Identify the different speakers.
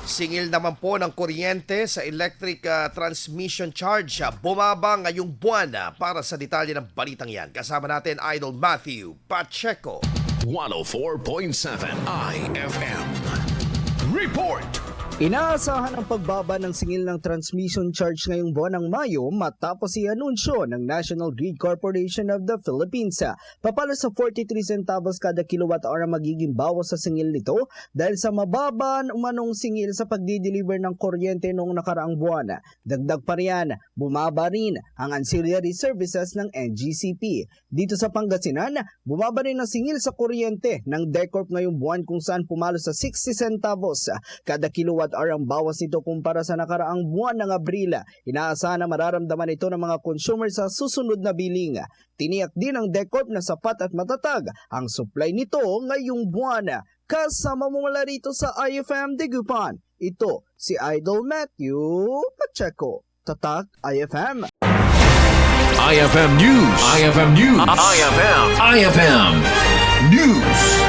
Speaker 1: Singil naman po ng kuryente sa electric transmission charge. Bumaba ngayong buwan. Para sa detalye ng balitang yan, kasama natin Idol Matthew Pacheco.
Speaker 2: 104.7 IFM. Report!
Speaker 3: Inaasahan ang pagbaba ng singil ng transmission charge ngayong buwan ng Mayo matapos ianunsyo ng National Grid Corporation of the Philippines. Papalo sa 43 centavos kada kilowatt hour magiging bawas sa singil nito dahil sa mababa umanong singil sa pagdedeliver ng kuryente noong nakaraang buwan. Dagdag pa riyan, bumaba rin ang ancillary services ng NGCP. Dito sa Pangasinan, bumaba rin ang singil sa kuryente ng DECORP ngayong buwan kung saan pumalo sa 60 centavos kada kilowatt hour ang bawas nito kumpara sa nakaraang buwan ng Abril. Inaasahan na mararamdaman ito ng mga consumer sa susunod na billing. Tiniyak din ng DECORP na sapat at matatag ang supply nito ngayong buwan. Kasama mo mula rito sa IFM Digupan, ito si Idol Matthew Pacheco. Tatak IFM.
Speaker 2: IFM News. IFM News. IFM News.